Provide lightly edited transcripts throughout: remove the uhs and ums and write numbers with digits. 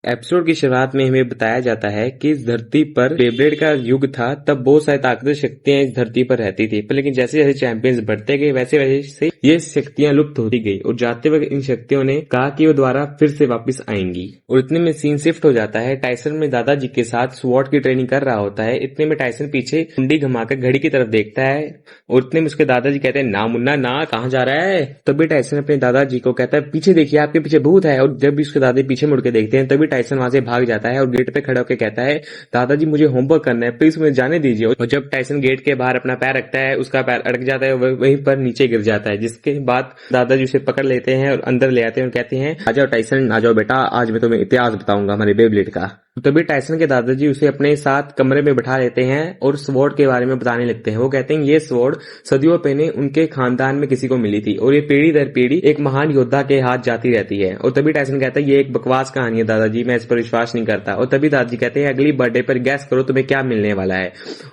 Episode की शुरुआत में हमें बताया जाता है कि इस धरती पर बेब्लेड का युग था। तब बहुत सारी ताकतवर शक्तियां इस धरती पर रहती थी, पर लेकिन जैसे जैसे चैंपियंस बढ़ते गए वैसे वैसे ये शक्तियां लुप्त होती गई और जाते वक्त इन शक्तियों ने कहा कि वो दोबारा फिर से वापस आएंगी। और इतने में सीन शिफ्ट हो जाता है। टाइसन में दादाजी के साथ स्वॉर्ड की ट्रेनिंग कर रहा होता है। इतने में टाइसन पीछे कुंडी घुमाकर घड़ी की तरफ देखता है और इतने में उसके दादाजी कहते हैं, ना मुन्ना ना, कहाँ जा रहा है। तभी टाइसन अपने दादाजी को कहता है, पीछे देखिए, आपके पीछे भूत है। और जब भी उसके दादाजी पीछे मुड़ के देखते हैं तभी टाइसन वहां से भाग जाता है और गेट पे खड़ा होकर कहता है, दादाजी मुझे होमवर्क करना है, प्लीज मुझे जाने दीजिए। और जब टाइसन गेट के बाहर अपना पैर रखता है, उसका पैर अटक जाता है, वहीं पर नीचे गिर जाता है। जिसके बाद दादाजी उसे पकड़ लेते हैं और अंदर ले आते हैं और कहते हैं, आ जाओ टाइसन, आ जाओ बेटा, आज मैं तुम्हें इतिहास बताऊंगा हमारे बेब्लेड का। तभी टाइसन के दादाजी उसे अपने साथ कमरे में बिठा लेते हैं और स्वॉर्ड के बारे में बताने लगते हैं। वो कहते हैं, ये स्वॉर्ड सदियों पहले उनके खानदान में किसी को मिली थी और ये पीढ़ी दर पीढ़ी एक महान योद्धा के हाथ जाती रहती है। और तभी टाइसन कहता है, ये एक बकवास कहानी है दादाजी, मैं इस पर विश्वास नहीं करता। और तभी दादाजी कहते हैं, अगली बर्थडे पर गैस करो तुम्हें क्या मिलने वाला है।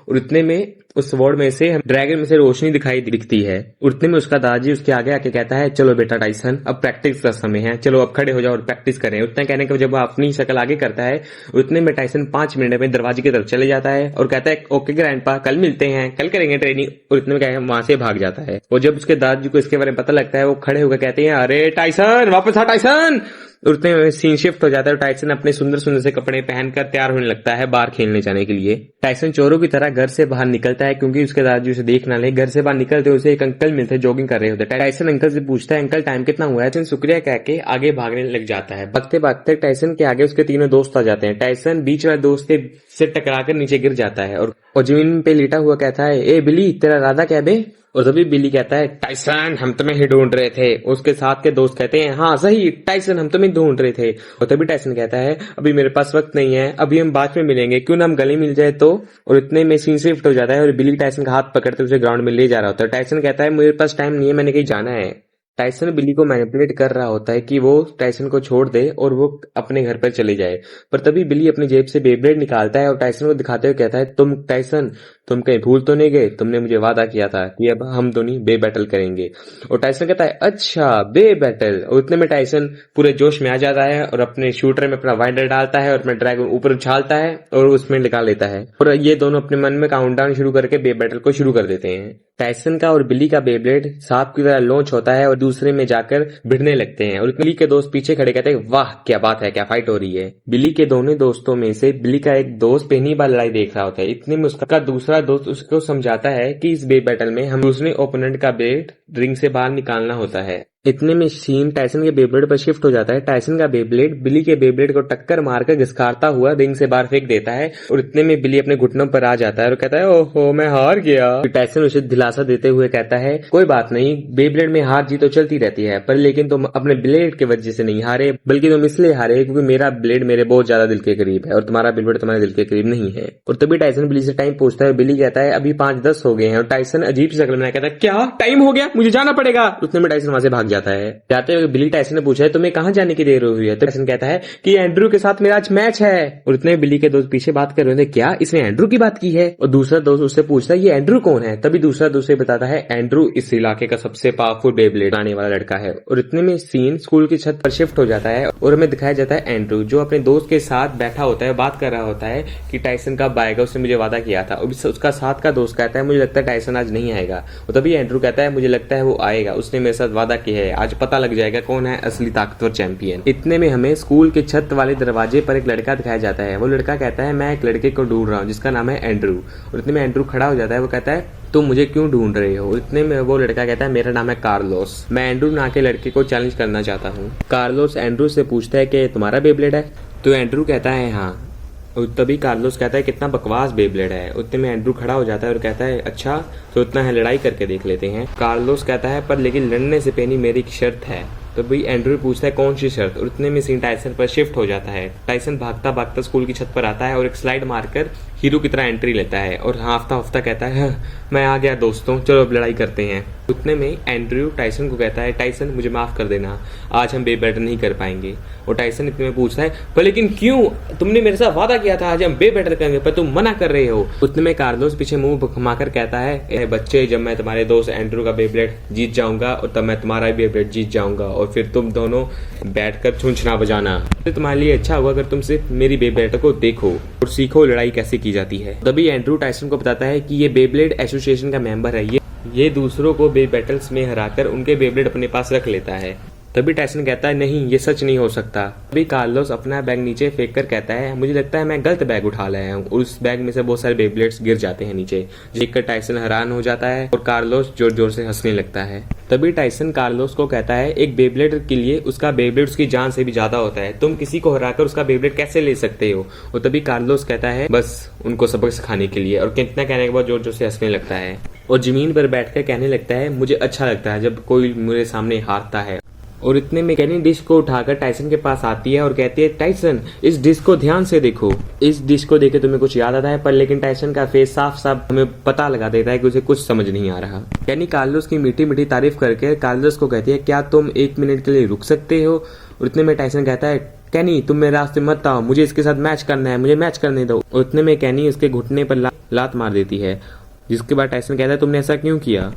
और इतने में उस स्वॉर्ड में से ड्रैगन में से रोशनी दिखती है। उतने में उसका दादाजी उसके आगे आके कहता है, चलो बेटा टाइसन, अब प्रैक्टिस का समय है, चलो अब खड़े हो जाओ और प्रैक्टिस करें। उतना कहने के जब वो अपनी शक्ल आगे करता है, उतने में टाइसन 5 मिनट में दरवाजे की तरफ चले जाता है और कहता है, ओके ग्रैंडपा, कल मिलते हैं, कल करेंगे ट्रेनिंग। और इतने में क्या है, वहां से भाग जाता है। और जब उसके दादाजी को इसके बारे में पता लगता है, वो खड़े होकर कहते हैं, अरे टाइसन वापस आ टाइसन। उतने में सीन शिफ्ट हो जाता है और टाइसन अपने सुंदर सुंदर से कपड़े पहनकर तैयार होने लगता है बाहर खेलने जाने के लिए। टाइसन चोरों की तरह घर से बाहर निकलता है क्योंकि उसके दादाजी उसे देख ना ले। घर से बाहर निकलते उसे एक अंकल मिलते, जॉगिंग कर रहे होते। टाइसन अंकल से पूछता है, अंकल टाइम कितना हुआ है। टाइसन शुक्रिया कह के आगे भागने लग जाता है। भागते भागते टाइसन के आगे उसके तीनों दोस्त आ जाते हैं। टाइसन बीच वाले दोस्त के से टकराकर नीचे गिर जाता है और जमीन पे लेटा हुआ कहता है, ए बिली, तेरा इरादा क्या बे। और तभी बिली कहता है, टाइसन हम तुम्हें ही ढूंढ रहे थे। उसके साथ के दोस्त कहते हैं, हाँ सही टाइसन, हम तुम्हें ढूंढ रहे थे। और तभी टाइसन कहता है, अभी मेरे पास वक्त नहीं है, अभी हम बाद में मिलेंगे, क्यों ना हम गले मिल जाए तो। और इतने में सीन शिफ्ट हो जाता है और बिली टाइसन का हाथ पकड़ते उसे ग्राउंड में ले जा रहा होता है। टाइसन कहता है, मेरे पास टाइम नहीं है, मैंने कहीं जाना है। टाइसन बिली को मैनिपुलेट कर रहा होता है कि वो टाइसन को छोड़ दे और वो अपने घर पर चले जाए। पर तभी बिली अपनी जेब से बेब्लेड निकालता है और टाइसन को दिखाते हुए कहता है, तुम टाइसन, तुम कहीं भूल तो नहीं गए, तुमने मुझे वादा किया था कि अब हम दोनों बे बैटल करेंगे। और टाइसन कहता है, अच्छा बे बैटल। और उतने में टाइसन पूरे जोश में आ जाता है और अपने शूटर में अपना वाइडर डालता है और अपना ड्रैगन ऊपर उछालता है और उसमें निकाल लेता है। और ये दोनों अपने मन में काउंटडाउन शुरू करके बे बैटल को शुरू कर देते हैं। टाइसन का और बिली का बेब्लेड सांप की तरह लॉन्च होता है और दूसरे में जाकर भिड़ने लगते हैं। और बिली के दोस्त पीछे खड़े कहते हैं, वाह क्या बात है, क्या फाइट हो रही है। बिली के दोनों दोस्तों में से बिली का एक दोस्त पहली बार लड़ाई देख रहा होता है। इतने में उसका दूसरा दोस्त उसको समझाता है कि इस बे बैटल में हम दूसरे ओपोनेंट का ब्लेड रिंग से बाहर निकालना होता है। इतने में सीन टाइसन के बेब्लेड पर शिफ्ट हो जाता है। टाइसन का बेब्लेड बिली के बेब्लेड को टक्कर मारकर घिसकारता हुआ रिंग से बाहर फेंक देता है। और इतने में बिली अपने घुटनों पर आ जाता है और कहता है, ओहो मैं हार गया। टाइसन उसे दिलासा देते हुए कहता है, कोई बात नहीं, बेब्लेड में हार जीत तो चलती रहती है, पर लेकिन तुम अपने ब्लेड की वजह से नहीं हारे, बल्कि तुम इसलिए हारे क्योंकि मेरा ब्लेड मेरे बहुत ज्यादा दिल के करीब है और तुम्हारा बेब्लेड तुम्हारे दिल के करीब नहीं है। और तभी टाइसन बिली से टाइम पूछता है। बिली कहता है, अभी 5:10 हो गए हैं। और टाइसन अजीब सी शक्ल में कहता है, क्या टाइम हो गया, मुझे जाना पड़ेगा। उतने में टाइसन वहां से भाग जाता है। जाते हुए बिली टाइसन ने पूछा है, तुम्हें कहां जाने की देर हुई है। तो टाइसन कहता है कि एंड्रू के साथ मेरा आज मैच है। और इतने बिली के दोस्त पीछे बात कर रहे थे, क्या इसने एंड्रू की बात की है। और दूसरा दोस्त उससे पूछता है, ये एंड्रू कौन है। तभी दूसरा दोस्त बताता है, एंड्रू इस इलाके का सबसे पावरफुल बेब्लेड आने वाला लड़का है। और इतने में सीन स्कूल की छत पर शिफ्ट हो जाता है और हमें दिखाया जाता है एंड्रू जो अपने दोस्त के साथ बैठा होता है, बात कर रहा होता है कि टाइसन कब आएगा, उसने मुझे वादा किया था। और उसका साथ का दोस्त कहता है, मुझे लगता है टाइसन आज नहीं आएगा। और तभी एंड्रू कहता है, मुझे लगता है वो आएगा, उसने मेरे साथ वादा किया है, आज पता लग जाएगा कौन है असली ताकतवर चैंपियन। इतने में हमें स्कूल के छत वाले दरवाजे पर एक लड़का दिखाया जाता है। वो लड़का कहता है, मैं एक लड़के को ढूंढ रहा हूँ जिसका नाम है एंड्रू। और इतने में एंड्रू खड़ा हो जाता है। वो कहता है, तुम मुझे क्यों ढूंढ रहे हो। इतने में वो लड़का कहता है, मेरा नाम है कार्लोस, मैं एंड्रू नाम के लड़के को चैलेंज करना चाहता हूँ। कार्लोस एंड्रू से पूछता है कि तुम्हारा बेब्लेड है। तो एंड्रू कहता है हाँ। और तभी कार्लोस कहता है, कितना बकवास बेब्लेड है। उतने में एंड्रू खड़ा हो जाता है और कहता है, अच्छा तो इतना है, लड़ाई करके देख लेते हैं। कार्लोस कहता है, पर लेकिन लड़ने से पहले मेरी एक शर्त है। तो भाई एंड्रू पूछता है, कौन सी शर्त। और इतने में सीन टाइसन पर शिफ्ट हो जाता है। टाइसन भागता भागता स्कूल की छत पर आता है और एक स्लाइड मारकर हीरो की तरह एंट्री लेता है और हाफता हाफता कहता है, हाँ, मैं आ गया दोस्तों, चलो अब लड़ाई करते हैं। उतने में एंड्रयू टाइसन को कहता है, टाइसन मुझे माफ कर देना, आज हम बे बैटल नहीं कर पाएंगे। और टाइसन इतने में पूछता है, पर लेकिन क्यों, तुमने मेरे साथ वादा किया था आज हम बे बैटल करेंगे, पर तुम मना कर रहे हो। उतने में कार्लोस पीछे मुंह घुमाकर कहता है, बच्चे, जब मैं तुम्हारे दोस्त एंड्रयू का बेब्लेड जीत जाऊंगा और तब मैं तुम्हारा भी बेब्लेड जीत जाऊंगा और फिर तुम दोनों बैठकर छुंछना बजाना। तो तुम्हारे लिए अच्छा होगा अगर तुम सिर्फ मेरी बेब्लेड को देखो और सीखो लड़ाई कैसे की जाती है। तभी एंड्रयू टाइसन को बताता है कि ये बेब्लेड एसोसिएशन का मेंबर है, ये दूसरों को बे बैटल्स में हराकर उनके बेब्लेड अपने पास रख लेता है। तभी टाइसन कहता है, नहीं, ये सच नहीं हो सकता। तभी कार्लोस अपना बैग नीचे फेंक कर कहता है, मुझे लगता है मैं गलत बैग उठा लाया हूँ। उस बैग में से बहुत सारे बेब्लेड्स गिर जाते हैं नीचे। देखकर टाइसन हैरान हो जाता है और कार्लोस जोर जोर से हंसने लगता है। तभी टाइसन कार्लोस को कहता है, एक बेब्लेड के लिए उसका बेब्लेड उसकी जान से भी ज्यादा होता है, तुम किसी को हराकर उसका बेब्लेड कैसे ले सकते हो। और तभी कार्लोस कहता है, बस उनको सबक सिखाने के लिए, और कितना कहने के बाद जोर जोर से हंसने लगता है और जमीन पर बैठकर कहने लगता है, मुझे अच्छा लगता है जब कोई मेरे सामने हारता है। और इतने में कैनी डिश को उठाकर टाइसन के पास आती है और कहती है, टाइसन, इस डिश को ध्यान से देखो। इस डिश को देखे तुम्हें कुछ याद आता है, पर लेकिन टाइसन का फेस साफ साफ हमें पता लगा देता है कि उसे कुछ समझ नहीं आ रहा। कैनी कार्लोस की मीठी मीठी तारीफ करके कार्लोस को कहती है, क्या तुम 1 मिनट के लिए रुक सकते हो। और इतने में टाइसन कहता है, कैनी, तुम मेरे रास्ते मत आओ, मुझे इसके साथ मैच करना है, मुझे मैच करने दो। और इतने में कैनी उसके घुटने पर लात मार देती है, जिसके बाद टाइसन कहता है, तुमने ऐसा क्यों किया।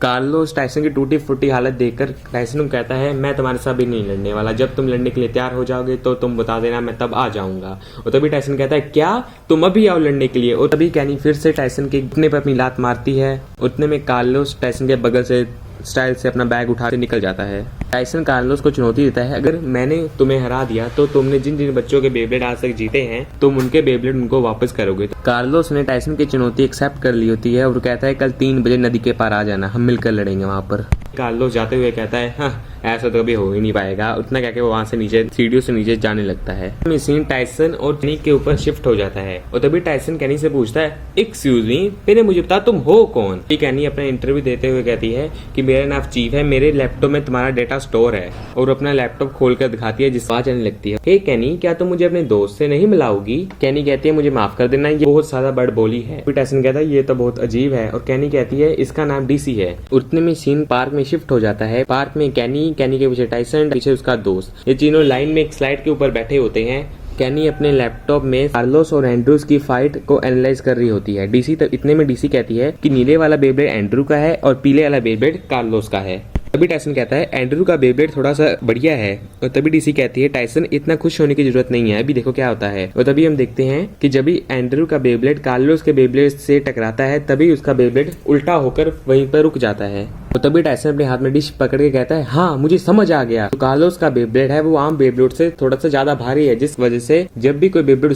कार्लोस टाइसन की टूटी फूटी हालत देखकर टाइसन को कहता है, मैं तुम्हारे साथ भी नहीं लड़ने वाला, जब तुम लड़ने के लिए तैयार हो जाओगे तो तुम बता देना, मैं तब आ जाऊंगा। और तभी टाइसन कहता है, क्या तुम अभी आओ लड़ने के लिए। और तभी कैनी फिर से टाइसन के घुटने पर अपनी लात मारती है। उतने में कार्लोस टाइसन के बगल से स्टाइल से अपना बैग उठा के निकल जाता है। टाइसन कार्लोस को चुनौती देता है, अगर मैंने तुम्हें हरा दिया तो तुमने जिन जिन बच्चों के बेब्लेड आज तक जीते हैं, तुम उनके बेब्लेड उनको वापस करोगे। कार्लोस ने टाइसन की चुनौती एक्सेप्ट कर ली होती है और कहता है, कल 3 बजे नदी के पार आ जाना, हम मिलकर लड़ेंगे वहां पर। कार्लोस जाते हुए कहता है, हाँ, ऐसा तो कभी हो ही नहीं पाएगा। उतना कहकर वो वहां से नीचे सीढ़ियों से नीचे जाने लगता है। सीन टाइसन और कैनी के ऊपर शिफ्ट हो जाता है और तभी टाइसन कैनी से पूछता है, एक्सक्यूज मी, पहले मुझे बता तुम हो कौन। कैनी अपना इंटरव्यू देते हुए कहती है कि मेरा नाम चीफ है, मेरे लैपटॉप में तुम्हारा डेटा स्टोर है। और अपना लैपटॉप खोलकर दिखाती है, जिस आवाज आने लगती है, हे कैनी, क्या तुम मुझे अपने दोस्त से नहीं मिलाओगी। कैनी कहती है, मुझे माफ कर देना, ये बहुत ज्यादा बड़ बोली है। टाइसन कहता है, ये तो बहुत अजीब है। और कैनी कहती है, इसका नाम डीसी है। उतने में सीन पार्क में शिफ्ट हो जाता है। पार्क में कैनी के पीछे टाइसन, पीछे उसका दोस्त, ये तीनों लाइन में एक स्लाइड के ऊपर बैठे होते हैं। कैनी अपने लैपटॉप में कार्लोस और एंड्रूज की फाइट को एनालाइज कर रही होती है। डीसी तक इतने में डीसी कहती है कि नीले वाला बेब्लेड एंड्रू का है और पीले वाला बेब्लेड कार्लोस का है। तभी टाइसन कहता है, एंड्रू का बेब्लेड थोड़ा सा बढ़िया है। और तभी डीसी कहती है, टाइसन, इतना खुश होने की जरूरत नहीं है, अभी देखो क्या होता है। और तभी हम देखते हैं कि जब भी एंड्रू का बेब्लेड कार्लोस के बेब्लेड से टकराता है, तभी उसका बेब्लेड उल्टा होकर वहीं पर रुक जाता है। और तभी टाइसन अपने हाथ में डिश पकड़ के कहता है, हाँ, मुझे समझ आ गया, तो कार्लोस का बेब्लेड है वो आम बेब्लेड से थोड़ा सा ज्यादा भारी है, जिस वजह से जब भी कोई बेब्लेड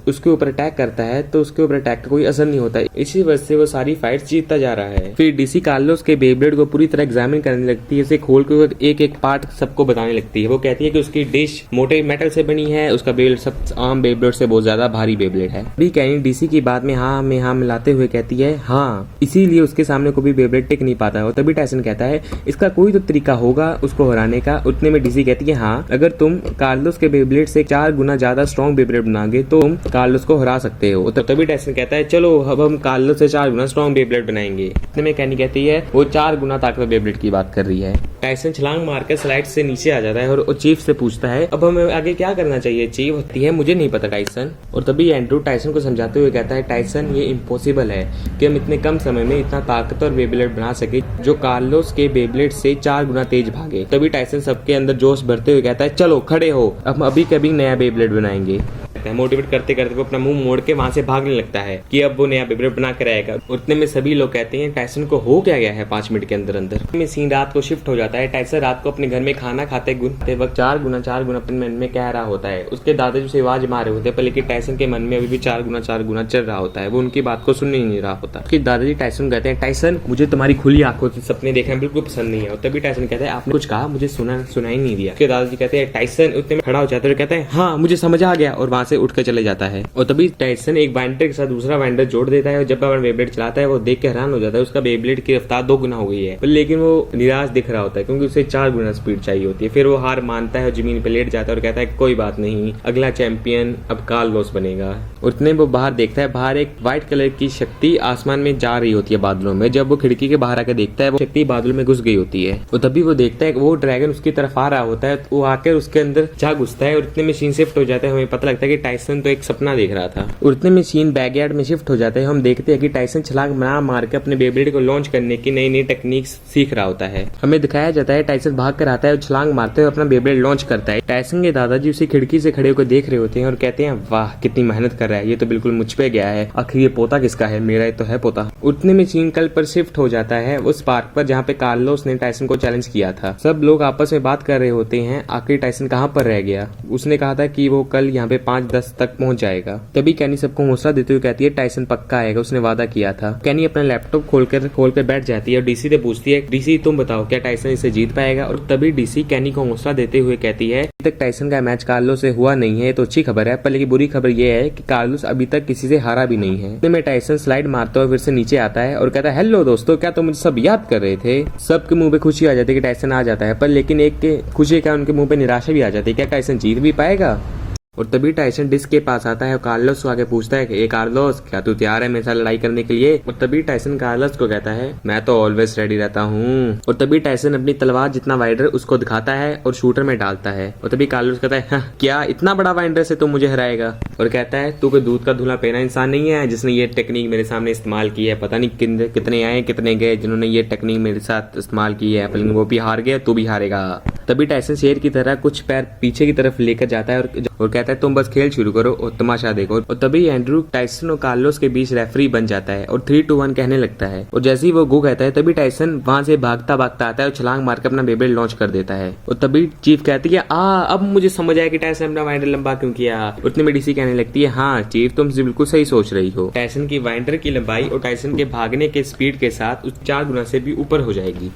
उसके ऊपर अटैक करता है तो उसके ऊपर अटैक का कोई असर नहीं होता। इसी वजह से वो सारी फाइट जीतता जा रहा है। फिर डीसी कार्लोस के बेब्लेड को पूरी तरह एग्जामिन करने लगती है, उसे खोल के एक एक पार्ट सबको बताने लगती है। वो कहती है कि उसकी डिश मोटे मेटल से बनी है, उसका बेब्लेड सब आम बेब्लेड से बहुत ज्यादा भारी बेब्लेड है। अभी कैनी डीसी की बात में हाँ मिलाते हुए कहती है, हाँ, इसीलिए उसके सामने कोई बेब्लेड टिक नहीं पाता है। और तभी टाइसन कहता है, इसका कोई तो तरीका होगा उसको हराने का। उतने में डीसी कहती है, हाँ, अगर तुम कार्लोस के बेब्लेड से 4 गुना ज्यादा स्ट्रॉन्ग बेब्लेड बनाओगे तो तुम कार्लोस को हरा सकते हो। तभी टाइसन कहता है, चलो अब हम कार्लोस से 4 गुना स्ट्रॉन्ग बेब्लेड बनाएंगे। इतने में कैनी कहती है, वो 4 गुना ताकतवर बेब्लेड की बात कर रही है। टाइसन छलांग मारकर स्लाइड से नीचे आ जाता है और चीफ से पूछता है, अब हमें आगे क्या करना चाहिए। चीफ होती है, मुझे नहीं पता टाइसन। और तभी एंड्रू टाइसन को समझाते हुए कहता है, टाइसन, ये इम्पॉसिबल है कि हम इतने कम समय में इतना ताकतवर बेब्लेड बना सके जो कार्लोस के बेब्लेड से 4 गुना तेज भागे। तभी टाइसन सबके अंदर जोश भरते हुए कहता है, चलो खड़े हो, अब अभी कभी नया बेब्लेड बनाएंगे। मोटिवेट करते करते वो अपना मुंह मोड़ के वहां से भागने लगता है कि अब वो नया बेब्लेड बना कर आएगा। उतने में सभी लोग कहते हैं, टाइसन को हो क्या गया है 5 मिनट के अंदर अंदर। में सीन रात को शिफ्ट हो जाता है। टाइसन रात को अपने घर में खाना खाते वक्त 4 गुना अपने मन में कह रहा होता है। उसके दादाजी उसे आवाज मारे होते हैं, पर लेकिन टाइसन के मन में अभी भी 4 गुना चल रहा होता है। वो उनकी बात को सुन ही नहीं रहा होता। उसके दादाजी टाइसन कहते हैं, टाइसन, मुझे तुम्हारी खुली आंखों से सपने देखना बिल्कुल पसंद नहीं है। और तभी टाइसन कहता है, आपने कुछ कहा, मुझे सुना ही नहीं दिया। उसके दादाजी कहते हैं, टाइसन, उतने में खड़ा हो जाता है और कहता है, हाँ, मुझे समझ आ गया। और वहां से उठकर चले जाता है। और तभी टाइसन एक बाइंडर के साथ दूसरा बाइंडर जोड़ देता है और जब अपन बेब्लेड चलाता है वो देख के हैरान हो जाता है, उसका बेब्लेड की रफ्तार 2 गुना हो गई है। लेकिन वो निराश दिख रहा होता है क्योंकि उसे 4 गुना स्पीड चाहिए होती है। फिर वो हार मानता है और जमीन पे लेट जाता है और कहता है कोई बात नहीं, अगला चैंपियन अब कार्लोस बनेगा। उतने वो बाहर देखता है, बाहर एक व्हाइट कलर की शक्ति आसमान में जा रही होती है बादलों में। जब वो खिड़की के बाहर आकर देखता है वो शक्ति बादलों में घुस गई होती है। और तभी वो देखता है वो ड्रैगन उसकी तरफ आ रहा होता है, तो वो आकर उसके अंदर जा घुसता है और इतने में सीन शिफ्ट हो जाता है। हमें पता लगता है कि टाइसन तो एक सपना देख रहा था। और इतने में सीन बैकयार्ड में शिफ्ट हो जाता है। हम देखते हैं कि टाइसन छलांग मार के अपने बेब्लेड को लॉन्च करने की नई नई टेक्निक सीख रहा होता है। हमें दिखाया जाता है टाइसन भाग कर आता है और छलांग मारते हुए अपना बेब्लेड लॉन्च करता है। टाइसन के दादाजी उसे खिड़की से खड़े होकर देख रहे होते हैं और कहते हैं वाह कितनी मेहनत कर रहा है, ये तो बिल्कुल मुझ पे गया है, आखिर ये पोता किसका है, मेरा तो है पोता। उतने में सीन कल पर शिफ्ट हो जाता है उस पार्क पर जहाँ पे कार्लोस ने टाइसन को चैलेंज किया था। सब लोग आपस में बात कर रहे होते हैं आखिर टाइसन कहाँ पर रह गया। उसने कहा था कि वो कल यहाँ पे 5-10 तक पहुंच जाएगा। तभी कैनी सबको हौसला देते हुए कहती है टाइसन पक्का आएगा, उसने वादा किया था। कैनी अपना लैपटॉप खोलकर बैठ जाती है और डीसी से पूछती है डीसी तुम बताओ क्या टाइसन इसे जीत पाएगा। और तभी डीसी कैनी को हौसला देते हुए कहती है अभी तक टाइसन का मैच कार्लोस से हुआ नहीं है, तो अच्छी खबर है, पर लेकिन बुरी खबर यह है कि कार्लोस अभी तक किसी से हारा भी नहीं है। में टाइसन स्लाइड मारता हुआ फिर से नीचे आता है और कहता है हेलो दोस्तों, क्या तुम मुझे सब याद कर रहे थे। सबके मुंह पे खुशी आ जाती है कि टाइसन आ जाता है, पर लेकिन एक के खुशी का उनके मुंह पे निराशा भी आ जाती है, क्या टाइसन जीत भी पाएगा। और तभी टाइसन डिस्क के पास आता है और कार्लोस को आके पूछता है कि ए कार्लोस क्या तू तैयार है मेरे साथ लड़ाई करने के लिए। और तभी टाइसन कार्लोस को कहता है मैं तो ऑलवेज रेडी रहता हूँ। और तभी टाइसन अपनी तलवार जितना वाइडर उसको दिखाता है और शूटर में डालता है। और तभी कार्लोस कहता है हाँ, क्या इतना बड़ा वाइडर से तू मुझे हराएगा। और कहता है तू कोई दूध का धुला पहना इंसान नहीं है जिसने ये टेक्निक मेरे सामने इस्तेमाल की है। पता नहीं कितने आए कितने गए जिन्होंने ये टेक्निक मेरे साथ इस्तेमाल की है, लेकिन वो भी हार गया, तू भी हारेगा। तभी टाइसन शेर की तरह कुछ पैर पीछे की तरफ लेकर जाता है और कहता है तुम बस खेल शुरू करो और तमाशा देखो। और तभी एंड्रू टाइसन और कार्लोस के बीच रेफरी बन जाता है और 3-2-1 कहने लगता है। और जैसे ही वो गो कहता है तभी टाइसन वहां से भागता भागता आता है और छलांग मारकर अपना बेब्लेड लॉन्च कर देता है। और तभी चीफ कहती है अब मुझे समझ आया कि टाइसन अपना वाइंडर लंबा क्यों किया। उतने में डीसी कहने लगती है हाँ चीफ तुम बिल्कुल सही सोच रही हो, टाइसन की वाइंडर की लंबाई और टाइसन के भागने के स्पीड के साथ 4 गुना से भी ऊपर हो जाएगी।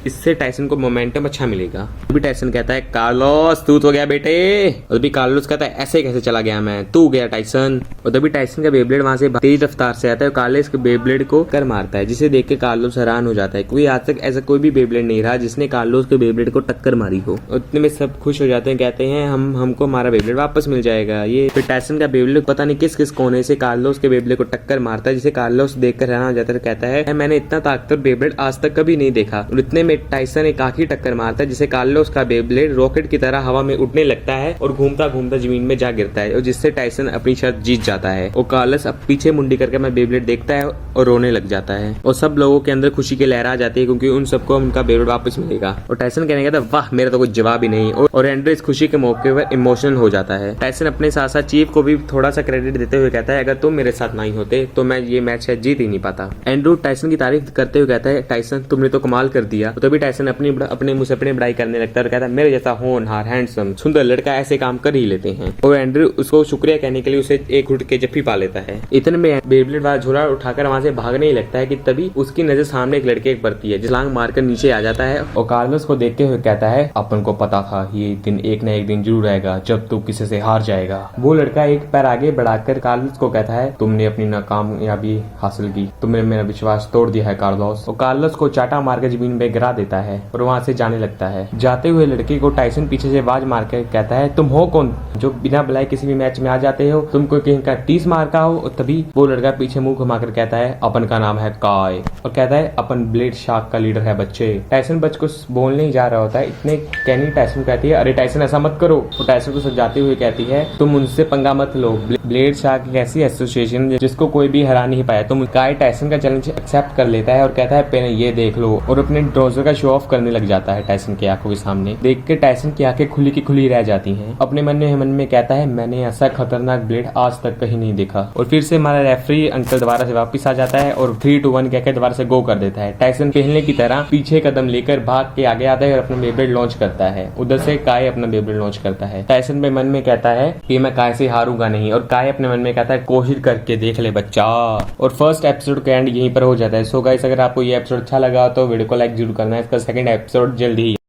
इससे टाइसन को मोमेंटम अच्छा मिलेगा। तभी टाइसन कहता है कार्लोस तू तो गया बेटे। और तभी कार्लोस कहता है ऐसे कैसे चला गया मैं, तू गया टाइसन। और तभी टाइसन का बेब्लेड वहां से तेज रफ्तार से आता है और कार्लोस के बेब्लेड को कर मारता है, जिसे देख के कार्लोस हैरान हो जाता है क्योंकि आज तक ऐसा कोई भी बेब्लेड नहीं रहा जिसने कार्लोस के बेब्लेड को टक्कर मारी हो। उतने में सब खुश हो जाते हैं, कहते हैं हमको हमारा बेब्लेड वापस मिल जाएगा। ये फिर टाइसन का बेब्लेड पता नहीं किस कोने से कार्लोस के बेब्लेड को टक्कर मारता है, जिसे कार्लोस देखकर हैरान हो जाता है, कहता है मैंने इतना ताकतवर बेब्लेड आज तक कभी नहीं देखा। और इतने में टाइसन एक आखिरी टक्कर मारता है जिसे कार्लोस का बेब्लेड रॉकेट की तरह हवा में उड़ने लगता है और घूमता घूमता जमीन में जा गिरता है, और जिससे टाइसन अपनी शर्त जीत जाता है। और कार्लोस अब पीछे मुंडी करके मैं बेब्लेड देखता है और रोने लग जाता है। और सब लोगों के अंदर खुशी की लहर आ जाती है क्योंकि उन सबको उनका बेब्लेड वापस मिलेगा। और टाइसन कहने का वाह मेरा तो कुछ जवाब ही नहीं। और एंड्रू इस खुशी के मौके पर इमोशनल हो जाता है। टाइसन अपने साथ साथ चीफ को भी थोड़ा सा क्रेडिट देते हुए कहता है अगर तुम मेरे साथ नहीं होते तो मैं ये मैच शायद जीत ही नहीं पाता। एंड्रू टाइसन की तारीफ करते हुए कहता है टाइसन तुमने तो कमाल कर दिया। तो तभी टाइसन अपने मुंह से अपनी बड़ाई करने लगता है और कहता है मेरे जैसा होनहार हैंडसम सुंदर लड़का ऐसे काम कर ही लेते हैं। और एंड्रू उसको शुक्रिया कहने के लिए उसे एक घुट के जफ्फी पा लेता है। इतने में बेब्लेड वाला झोला उठाकर वहां से भागने ही लगता है कि तभी उसकी नजर सामने एक लड़के पड़ती है, छलांग मारकर नीचे आ जाता है और कार्लोस को देखते हुए कहता है अपन को पता था ये दिन एक न एक दिन जरूर आएगा जब तू किसी से हार जाएगा। वो लड़का एक पैर आगे बढ़ाकर कार्लोस को कहता है तुमने अपनी नाकामयाबी हासिल की, तुमने मेरा विश्वास तोड़ दिया है कार्लोस। और कार्लोस को चाटा मारकर जमीन में गिरा देता है और वहां से जाने लगता है। जाते हुए लड़के को टाइसन पीछे से आवाज मारकर कहता है तुम हो कौन जो बिना बुलाए किसी भी मैच में आ जाते हो, तुम कोई कहीं का 30 मार का हो। और तभी वो लड़का पीछे मुंह घुमाकर कहता है अपन का नाम है काय, और कहता है अपन ब्लेड शार्क का लीडर है बच्चे। टाइसन बच को बोलने ही जा रहा होता है, इतने कैनी टाइसन कहती है अरे टाइसन ऐसा मत करो। और टाइसन को समझाते हुए कहती है तुम उनसे पंगा मत लो, ब्लेड शार्क एक ऐसी एसोसिएशन जिसको कोई भी हरा नहीं पाया। तुम काय टाइसन का चैलेंज एक्सेप्ट कर लेता है और कहता है पहले ये देख लो, और अपने ट्राउजर का शो ऑफ करने लग जाता है टाइसन की आंखों के सामने। देख के टाइसन की आंखें खुली की खुली रह जाती हैं। अपने मन में कहता है मैंने ऐसा खतरनाक ब्लेड आज तक कहीं नहीं देखा। और फिर से हमारा रेफरी अंकल दोबारा से वापस आ जाता है और 3-2-1 कहकर दोबारा से गो कर देता है। टाइसन पहले की तरह पीछे कदम लेकर भाग के आगे आता है और अपना बेब्लेड लॉन्च करता है। उधर से काय अपना बेब्लेड लॉन्च करता है। टाइसन में मन में कहता है कि मैं काय से हारूंगा नहीं, और काय अपने मन में कहता है कोशिश करके देख ले बच्चा। और फर्स्ट एपिसोड का एंड यहीं पर हो जाता है। सो गाइस अगर आपको ये एपिसोड अच्छा लगा तो वीडियो को लाइक जरूर करना है। इसका सेकंड एपिसोड जल्दी ही